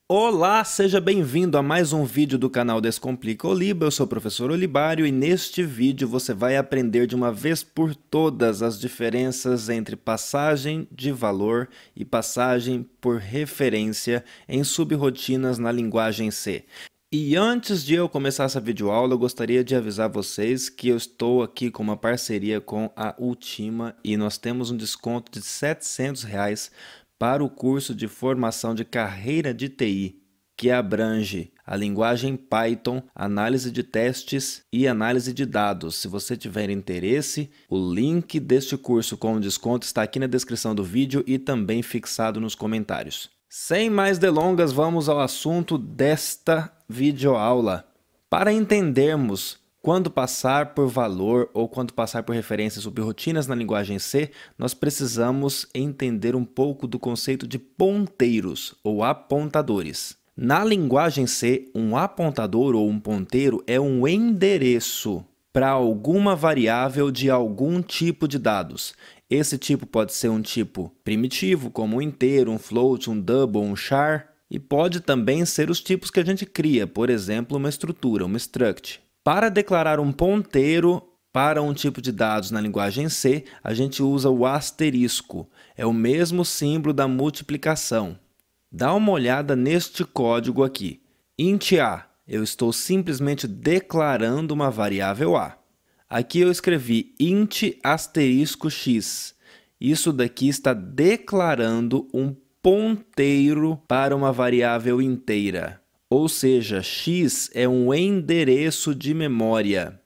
Olá, seja bem-vindo a mais um vídeo do canal Descomplica Oliba. Eu sou o professor Olibário e neste vídeo você vai aprender de uma vez por todas as diferenças entre passagem de valor e passagem por referência em subrotinas na linguagem C. E antes de eu começar essa videoaula, eu gostaria de avisar vocês que eu estou aqui com uma parceria com a Ultima e nós temos um desconto de R$ 700 para o curso de formação de carreira de TI, que abrange a linguagem Python, análise de testes e análise de dados. Se você tiver interesse, o link deste curso com desconto está aqui na descrição do vídeo e também fixado nos comentários. Sem mais delongas, vamos ao assunto desta videoaula. Para entendermos quando passar por valor ou quando passar por referências subrotinas na linguagem C, nós precisamos entender um pouco do conceito de ponteiros ou apontadores. Na linguagem C, um apontador ou um ponteiro é um endereço para alguma variável de algum tipo de dados. Esse tipo pode ser um tipo primitivo, como um inteiro, um float, um double, um char, e pode também ser os tipos que a gente cria, por exemplo, uma estrutura, uma struct. Para declarar um ponteiro para um tipo de dados na linguagem C, a gente usa o asterisco. É o mesmo símbolo da multiplicação. Dá uma olhada neste código aqui. Int A, eu estou simplesmente declarando uma variável A. Aqui eu escrevi int asterisco x. Isso daqui está declarando um ponteiro para uma variável inteira. Ou seja, x é um endereço de memória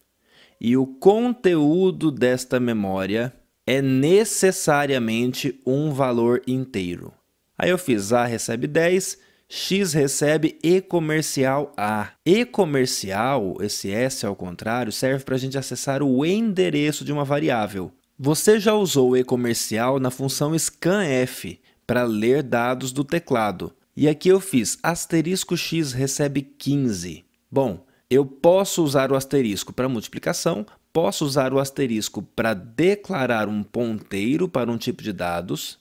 e o conteúdo desta memória é necessariamente um valor inteiro. Aí eu fiz A recebe 10, x recebe e comercial A. E comercial, esse S ao contrário, serve para a gente acessar o endereço de uma variável. Você já usou o e comercial na função scanf para ler dados do teclado. E aqui eu fiz asterisco x recebe 15. Bom, eu posso usar o asterisco para multiplicação, posso usar o asterisco para declarar um ponteiro para um tipo de dados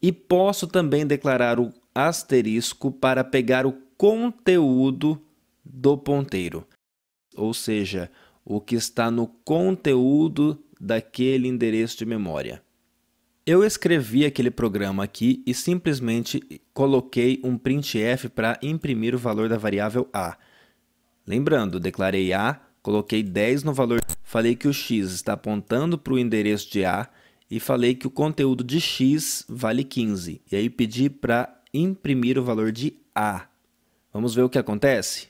e posso também declarar o asterisco para pegar o conteúdo do ponteiro, ou seja, o que está no conteúdo daquele endereço de memória. Eu escrevi aquele programa aqui e simplesmente coloquei um printf para imprimir o valor da variável A. Lembrando, declarei A, coloquei 10 no valor, falei que o x está apontando para o endereço de A e falei que o conteúdo de x vale 15. E aí pedi para imprimir o valor de A. Vamos ver o que acontece?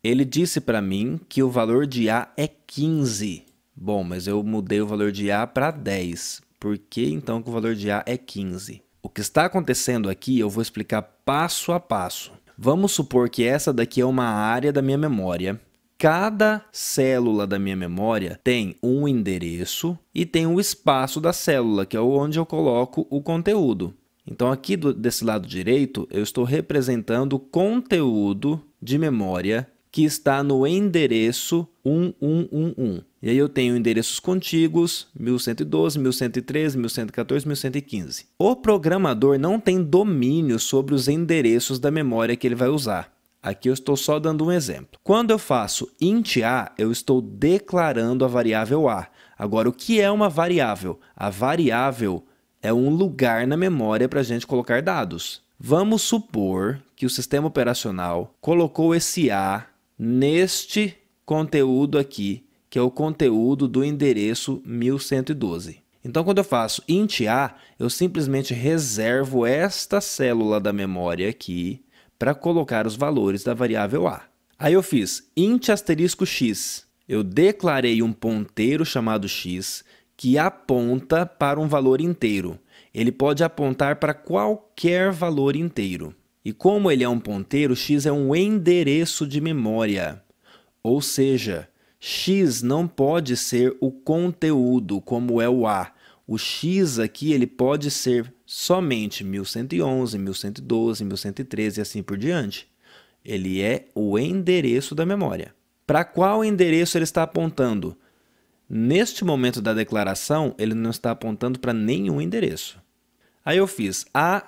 Ele disse para mim que o valor de A é 15. Bom, mas eu mudei o valor de A para 10. Por que então que o valor de A é 15? O que está acontecendo aqui eu vou explicar passo a passo. Vamos supor que essa daqui é uma área da minha memória. Cada célula da minha memória tem um endereço e tem um espaço da célula, que é onde eu coloco o conteúdo. Então aqui desse lado direito eu estou representando o conteúdo de memória que está no endereço 1111. E aí eu tenho endereços contíguos 1112, 1113, 1114, 1115. O programador não tem domínio sobre os endereços da memória que ele vai usar. Aqui eu estou só dando um exemplo. Quando eu faço int A, eu estou declarando a variável A. Agora, o que é uma variável? A variável é um lugar na memória para a gente colocar dados. Vamos supor que o sistema operacional colocou esse A neste conteúdo aqui, que é o conteúdo do endereço 1112. Então, quando eu faço int A, eu simplesmente reservo esta célula da memória aqui para colocar os valores da variável A. Aí eu fiz int asterisco x. Eu declarei um ponteiro chamado x que aponta para um valor inteiro. Ele pode apontar para qualquer valor inteiro. E como ele é um ponteiro, x é um endereço de memória. Ou seja, x não pode ser o conteúdo, como é o A. O x aqui ele pode ser somente 1111, 1112, 1113 e assim por diante. Ele é o endereço da memória. Para qual endereço ele está apontando? Neste momento da declaração, ele não está apontando para nenhum endereço. Aí eu fiz A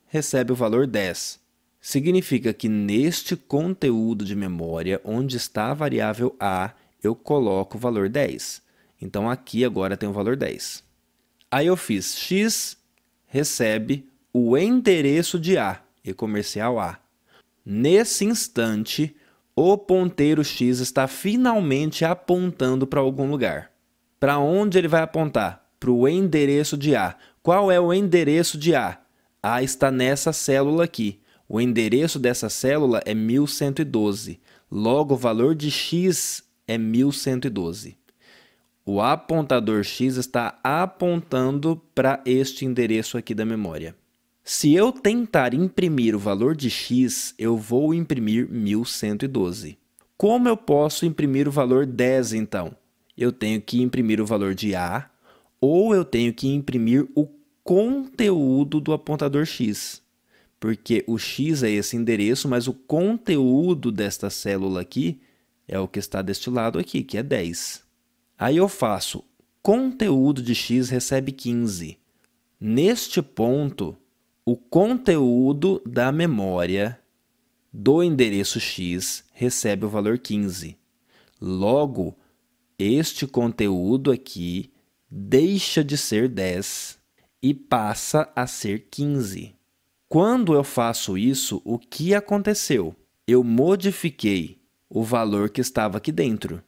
recebe o valor 10. Significa que neste conteúdo de memória, onde está a variável A, eu coloco o valor 10. Então, aqui agora tem o valor 10. Aí eu fiz X recebe o endereço de A, e-comercial A. Nesse instante, o ponteiro X está finalmente apontando para algum lugar. Para onde ele vai apontar? Para o endereço de A. Qual é o endereço de A? A está nessa célula aqui. O endereço dessa célula é 1112. Logo, o valor de X é 1112. O apontador X está apontando para este endereço aqui da memória. Se eu tentar imprimir o valor de X, eu vou imprimir 1112. Como eu posso imprimir o valor 10, então? Eu tenho que imprimir o valor de A, ou eu tenho que imprimir o conteúdo do apontador X. Porque o X é esse endereço, mas o conteúdo desta célula aqui é o que está deste lado aqui, que é 10. Aí eu faço conteúdo de X recebe 15. Neste ponto, o conteúdo da memória do endereço X recebe o valor 15. Logo, este conteúdo aqui deixa de ser 10 e passa a ser 15. Quando eu faço isso, o que aconteceu? Eu modifiquei o valor que estava aqui dentro.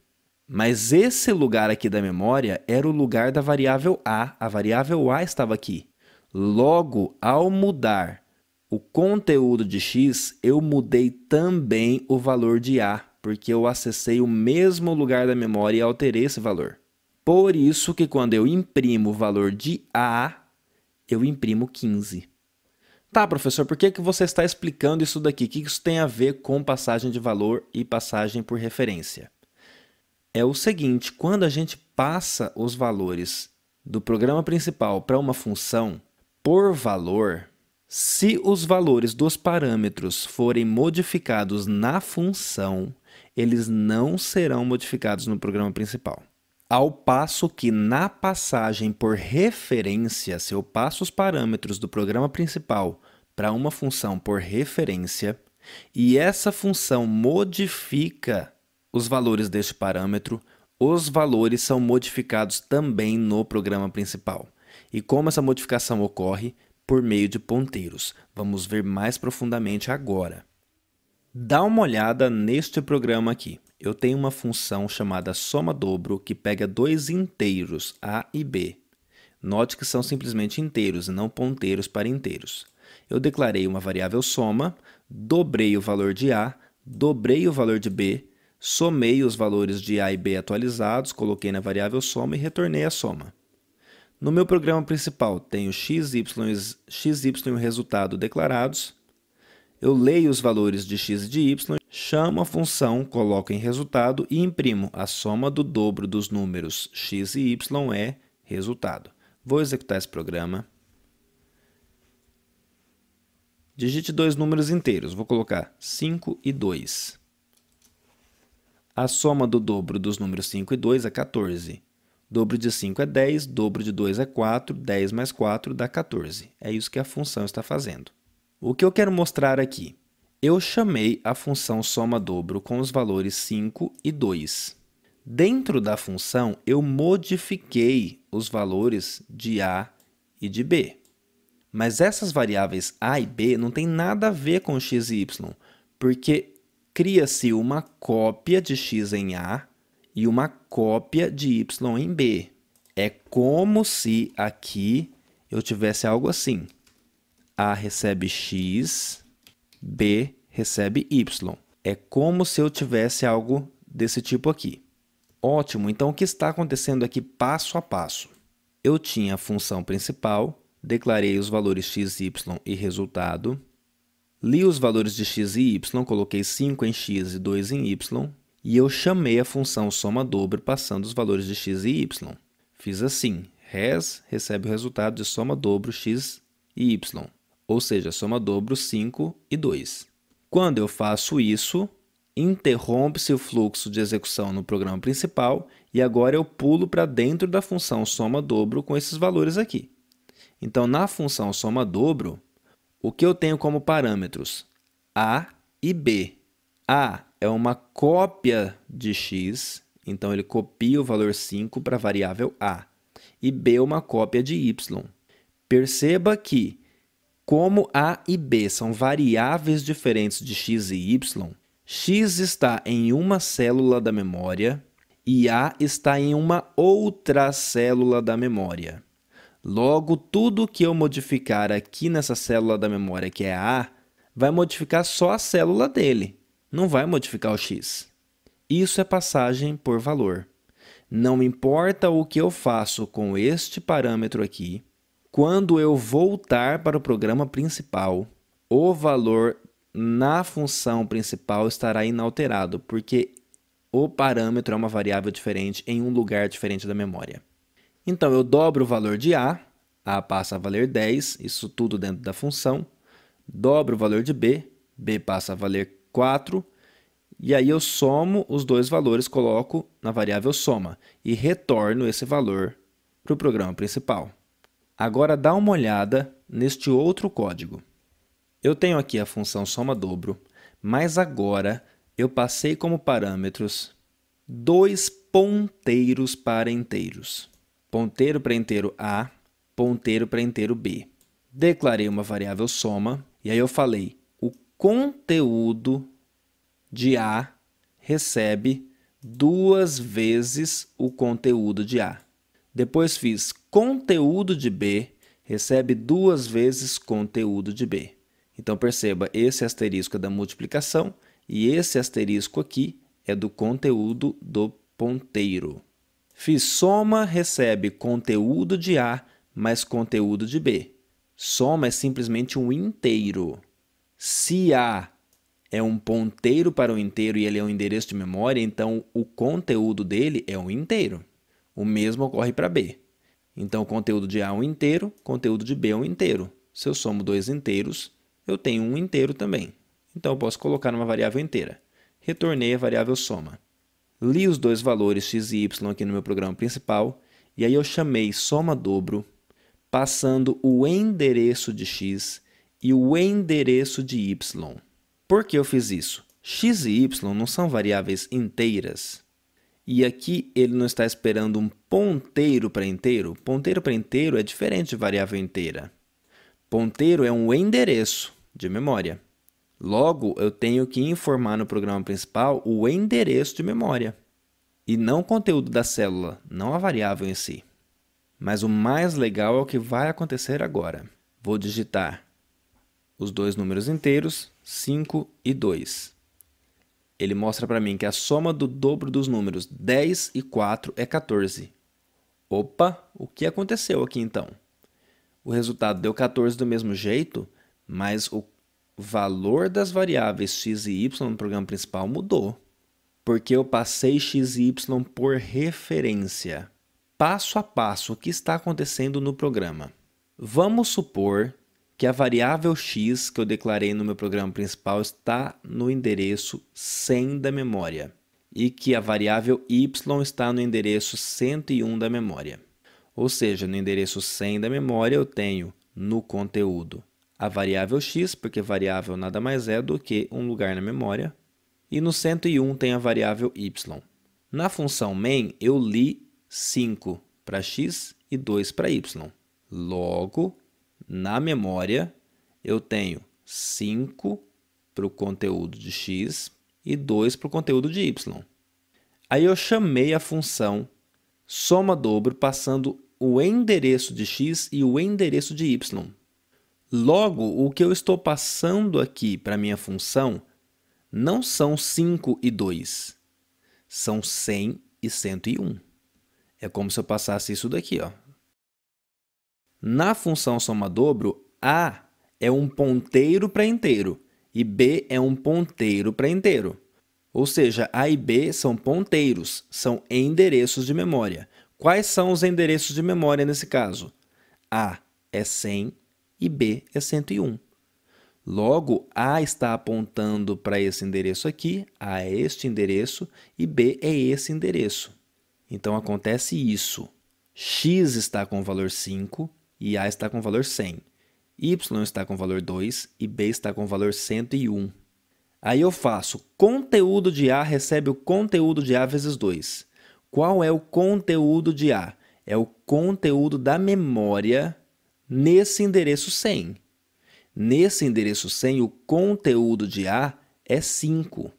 Mas esse lugar aqui da memória era o lugar da variável A. A variável A estava aqui. Logo, ao mudar o conteúdo de X, eu mudei também o valor de A, porque eu acessei o mesmo lugar da memória e alterei esse valor. Por isso que quando eu imprimo o valor de A, eu imprimo 15. Tá, professor, por que você está explicando isso daqui? O que isso tem a ver com passagem de valor e passagem por referência? É o seguinte, quando a gente passa os valores do programa principal para uma função por valor, se os valores dos parâmetros forem modificados na função, eles não serão modificados no programa principal. Ao passo que na passagem por referência, se eu passo os parâmetros do programa principal para uma função por referência e essa função modifica os valores deste parâmetro, os valores são modificados também no programa principal. E como essa modificação ocorre? Por meio de ponteiros. Vamos ver mais profundamente agora. Dá uma olhada neste programa aqui. Eu tenho uma função chamada soma-dobro que pega dois inteiros, A e B. Note que são simplesmente inteiros e não ponteiros para inteiros. Eu declarei uma variável soma, dobrei o valor de A, dobrei o valor de B, somei os valores de A e B atualizados, coloquei na variável soma e retornei a soma. No meu programa principal, tenho x, y e o resultado declarados. Eu leio os valores de x e de y, chamo a função, coloco em resultado e imprimo. A soma do dobro dos números x e y é resultado. Vou executar esse programa. Digite dois números inteiros. Vou colocar 5 e 2. A soma do dobro dos números 5 e 2 é 14. Dobro de 5 é 10, dobro de 2 é 4, 10 mais 4 dá 14. É isso que a função está fazendo. O que eu quero mostrar aqui? Eu chamei a função soma-dobro com os valores 5 e 2. Dentro da função, eu modifiquei os valores de A e de B. Mas essas variáveis A e B não tem nada a ver com x e y, porque cria-se uma cópia de x em A e uma cópia de y em B. É como se aqui eu tivesse algo assim. A recebe x, B recebe y. É como se eu tivesse algo desse tipo aqui. Ótimo, então o que está acontecendo aqui passo a passo? Eu tinha a função principal, declarei os valores x, y e resultado. Li os valores de x e y, coloquei 5 em x e 2 em y. E eu chamei a função soma-dobro passando os valores de x e y. Fiz assim, res recebe o resultado de soma-dobro x e y, ou seja, soma-dobro 5 e 2. Quando eu faço isso, interrompe-se o fluxo de execução no programa principal e agora eu pulo para dentro da função soma-dobro com esses valores aqui. Então, na função soma-dobro, o que eu tenho como parâmetros? A e B. A é uma cópia de x, então ele copia o valor 5 para a variável A. E B é uma cópia de y. Perceba que, como A e B são variáveis diferentes de x e y, x está em uma célula da memória e A está em uma outra célula da memória. Logo, tudo que eu modificar aqui nessa célula da memória, que é A, vai modificar só a célula dele, não vai modificar o x. Isso é passagem por valor. Não importa o que eu faço com este parâmetro aqui, quando eu voltar para o programa principal, o valor na função principal estará inalterado, porque o parâmetro é uma variável diferente em um lugar diferente da memória. Então, eu dobro o valor de A passa a valer 10, isso tudo dentro da função. Dobro o valor de B passa a valer 4. E aí eu somo os dois valores, coloco na variável soma e retorno esse valor para o programa principal. Agora dá uma olhada neste outro código. Eu tenho aqui a função soma-dobro, mas agora eu passei como parâmetros dois ponteiros para inteiros. Ponteiro para inteiro A, ponteiro para inteiro B. Declarei uma variável soma e aí eu falei, o conteúdo de A recebe 2 vezes o conteúdo de A. Depois fiz conteúdo de B recebe 2 vezes conteúdo de B. Então perceba, esse asterisco é da multiplicação e esse asterisco aqui é do conteúdo do ponteiro. Fiz soma recebe conteúdo de A mais conteúdo de B. Soma é simplesmente um inteiro. Se A é um ponteiro para o inteiro e ele é um endereço de memória, então o conteúdo dele é um inteiro. O mesmo ocorre para B. Então, o conteúdo de A é um inteiro, conteúdo de B é um inteiro. Se eu somo dois inteiros, eu tenho um inteiro também. Então, eu posso colocar numa variável inteira. Retornei a variável soma. Li os dois valores x e y aqui no meu programa principal, e aí eu chamei soma-dobro, passando o endereço de x e o endereço de y. Por que eu fiz isso? X e y não são variáveis inteiras. E aqui ele não está esperando um ponteiro para inteiro. Ponteiro para inteiro é diferente de variável inteira. Ponteiro é um endereço de memória. Logo, eu tenho que informar no programa principal o endereço de memória. E não o conteúdo da célula, não a variável em si. Mas o mais legal é o que vai acontecer agora. Vou digitar os dois números inteiros, 5 e 2. Ele mostra para mim que a soma do dobro dos números 10 e 4 é 14. Opa, o que aconteceu aqui então? O resultado deu 14 do mesmo jeito, mas o valor das variáveis x e y no programa principal mudou, porque eu passei x e y por referência. Passo a passo, o que está acontecendo no programa? Vamos supor que a variável x que eu declarei no meu programa principal está no endereço 100 da memória e que a variável y está no endereço 101 da memória. Ou seja, no endereço 100 da memória eu tenho no conteúdo a variável x, porque variável nada mais é do que um lugar na memória, e no 101 tem a variável y. Na função main eu li 5 para x e 2 para y. Logo, na memória, eu tenho 5 para o conteúdo de x e 2 para o conteúdo de y. Aí eu chamei a função soma-dobro passando o endereço de x e o endereço de y. Logo, o que eu estou passando aqui para a minha função não são 5 e 2, são 100 e 101. É como se eu passasse isso daqui, ó. Na função soma-dobro, A é um ponteiro para inteiro e B é um ponteiro para inteiro. Ou seja, A e B são ponteiros, são endereços de memória. Quais são os endereços de memória nesse caso? A é 100 e B é 101. Logo, A está apontando para esse endereço aqui, A é este endereço e B é esse endereço. Então, acontece isso. X está com o valor 5 e A está com valor 100. Y está com valor 2 e B está com valor 101. Aí eu faço conteúdo de A recebe o conteúdo de A vezes 2. Qual é o conteúdo de A? É o conteúdo da memória nesse endereço 100. Nesse endereço 100, o conteúdo de A é 5.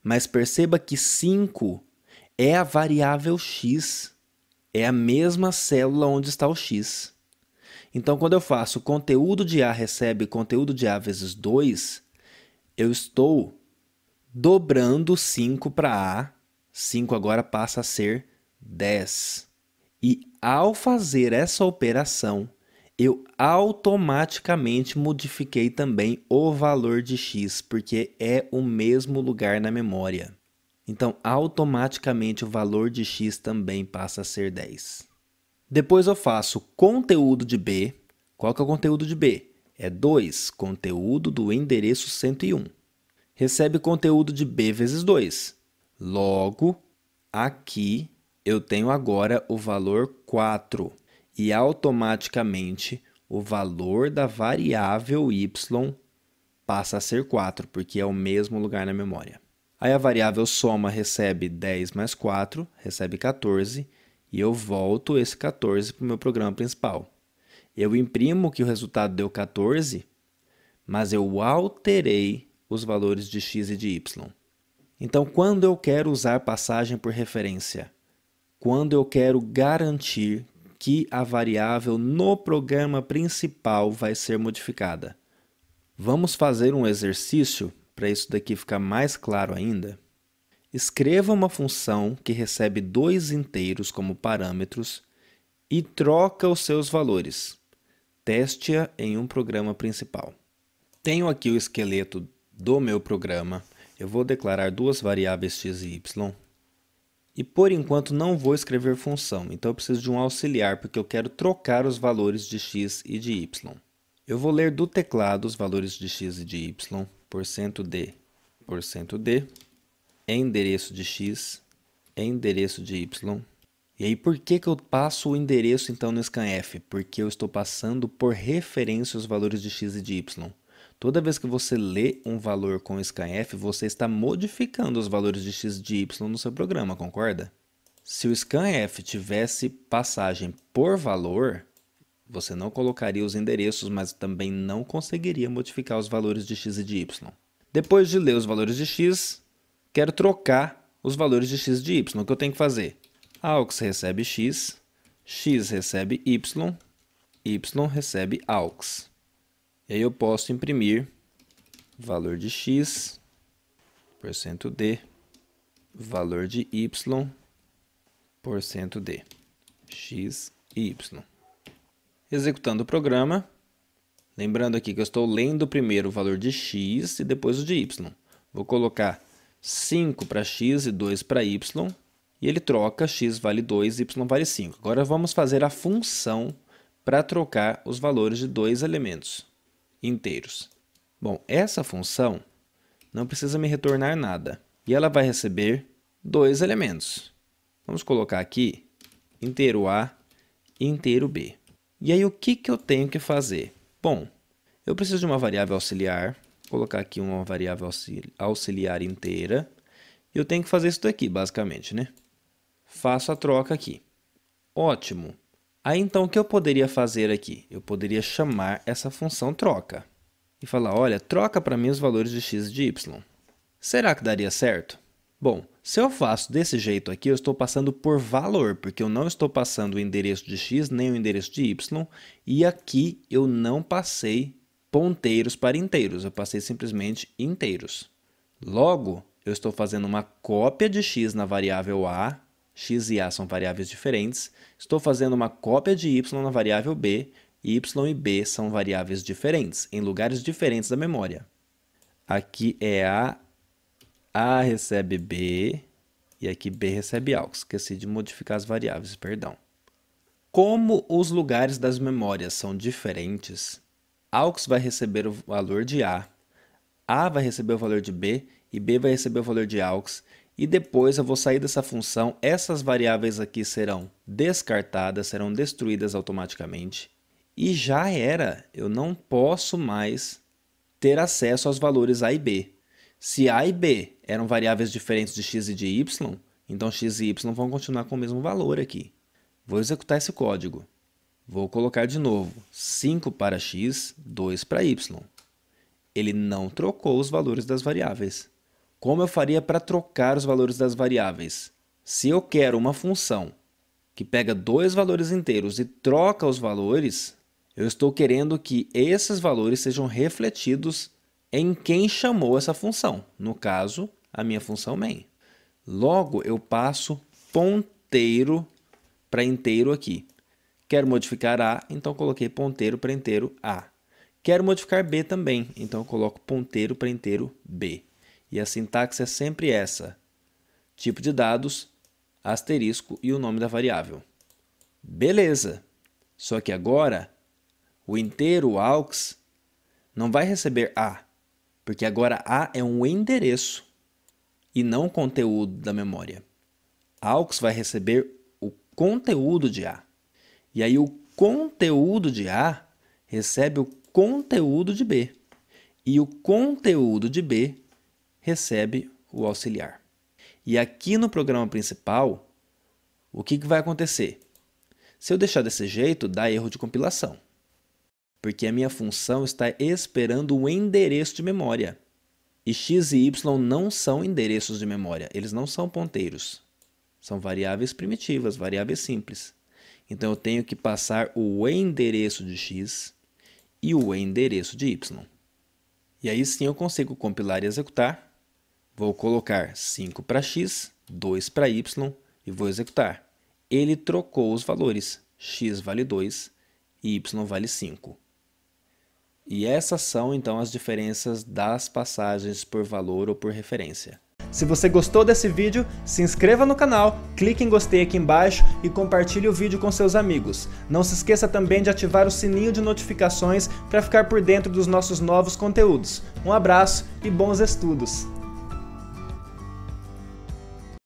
Mas perceba que 5 é a variável x. É a mesma célula onde está o x. Então, quando eu faço conteúdo de A recebe conteúdo de A vezes 2, eu estou dobrando 5 para A. 5 agora passa a ser 10. E ao fazer essa operação, eu automaticamente modifiquei também o valor de x, porque é o mesmo lugar na memória. Então, automaticamente o valor de x também passa a ser 10. Depois eu faço conteúdo de B. Qual que é o conteúdo de B? É 2, conteúdo do endereço 101. Recebe conteúdo de B vezes 2. Logo, aqui eu tenho agora o valor 4. E automaticamente o valor da variável y passa a ser 4, porque é o mesmo lugar na memória. Aí a variável soma recebe 10 mais 4, recebe 14, e eu volto esse 14 para o meu programa principal. Eu imprimo que o resultado deu 14, mas eu alterei os valores de x e de y. Então, quando eu quero usar passagem por referência? Quando eu quero garantir que a variável no programa principal vai ser modificada. Vamos fazer um exercício para isso daqui ficar mais claro ainda. Escreva uma função que recebe 2 inteiros como parâmetros e troca os seus valores. Teste-a em um programa principal. Tenho aqui o esqueleto do meu programa. Eu vou declarar 2 variáveis x e y. E por enquanto não vou escrever função, então eu preciso de um auxiliar, porque eu quero trocar os valores de x e de y. Eu vou ler do teclado os valores de x e de y, %d, endereço de x, endereço de y. E aí por que eu passo o endereço então no scanf? Porque eu estou passando por referência os valores de x e de y. Toda vez que você lê um valor com scanf, você está modificando os valores de x e de y no seu programa, concorda? Se o scanf tivesse passagem por valor, você não colocaria os endereços, mas também não conseguiria modificar os valores de x e de y. Depois de ler os valores de x, quero trocar os valores de x e de y. O que eu tenho que fazer? AUX recebe x, x recebe y, y recebe AUX. E aí eu posso imprimir valor de x, %d, valor de y, %d, x e y. Executando o programa, lembrando aqui que eu estou lendo primeiro o valor de x e depois o de y. Vou colocar 5 para x e 2 para y, e ele troca, x vale 2, y vale 5. Agora vamos fazer a função para trocar os valores de 2 elementos inteiros. Bom, essa função não precisa me retornar nada. E ela vai receber 2 elementos. Vamos colocar aqui inteiro A e inteiro B. E aí o que eu tenho que fazer? Bom, eu preciso de uma variável auxiliar. Vou colocar aqui uma variável auxiliar inteira. E eu tenho que fazer isso daqui, basicamente, né? Faço a troca aqui. Ótimo! Aí então o que eu poderia fazer aqui? Eu poderia chamar essa função troca e falar, olha, troca para mim os valores de x e de y. Será que daria certo? Bom, se eu faço desse jeito aqui, eu estou passando por valor, porque eu não estou passando o endereço de x nem o endereço de y, e aqui eu não passei ponteiros para inteiros, eu passei simplesmente inteiros. Logo, eu estou fazendo uma cópia de x na variável a, x e a são variáveis diferentes. Estou fazendo uma cópia de y na variável b, y e b são variáveis diferentes, em lugares diferentes da memória. Aqui é A recebe B, e aqui B recebe AUX. Esqueci de modificar as variáveis, perdão. Como os lugares das memórias são diferentes, AUX vai receber o valor de A vai receber o valor de B, e B vai receber o valor de AUX, e depois eu vou sair dessa função, essas variáveis aqui serão descartadas, serão destruídas automaticamente, e já era. Eu não posso mais ter acesso aos valores a e b. Se a e b eram variáveis diferentes de x e de y, então x e y vão continuar com o mesmo valor aqui. Vou executar esse código. Vou colocar de novo 5 para x, 2 para y. Ele não trocou os valores das variáveis. Como eu faria para trocar os valores das variáveis? Se eu quero uma função que pega dois valores inteiros e troca os valores, eu estou querendo que esses valores sejam refletidos em quem chamou essa função. No caso, a minha função main. Logo, eu passo ponteiro para inteiro aqui. Quero modificar A, então coloquei ponteiro para inteiro A. Quero modificar B também, então eu coloco ponteiro para inteiro B. E a sintaxe é sempre essa. Tipo de dados, asterisco e o nome da variável. Beleza! Só que agora, o inteiro aux não vai receber A, porque agora A é um endereço e não o conteúdo da memória. Aux vai receber o conteúdo de A. E aí o conteúdo de A recebe o conteúdo de B. E o conteúdo de B recebe o auxiliar. E aqui no programa principal, o que vai acontecer? Se eu deixar desse jeito, dá erro de compilação. Porque a minha função está esperando um endereço de memória. E x e y não são endereços de memória, eles não são ponteiros. São variáveis primitivas, variáveis simples. Então eu tenho que passar o endereço de x e o endereço de y. E aí sim eu consigo compilar e executar. Vou colocar 5 para x, 2 para y e vou executar. Ele trocou os valores. X vale 2 e y vale 5. E essas são então as diferenças das passagens por valor ou por referência. Se você gostou desse vídeo, se inscreva no canal, clique em gostei aqui embaixo e compartilhe o vídeo com seus amigos. Não se esqueça também de ativar o sininho de notificações para ficar por dentro dos nossos novos conteúdos. Um abraço e bons estudos!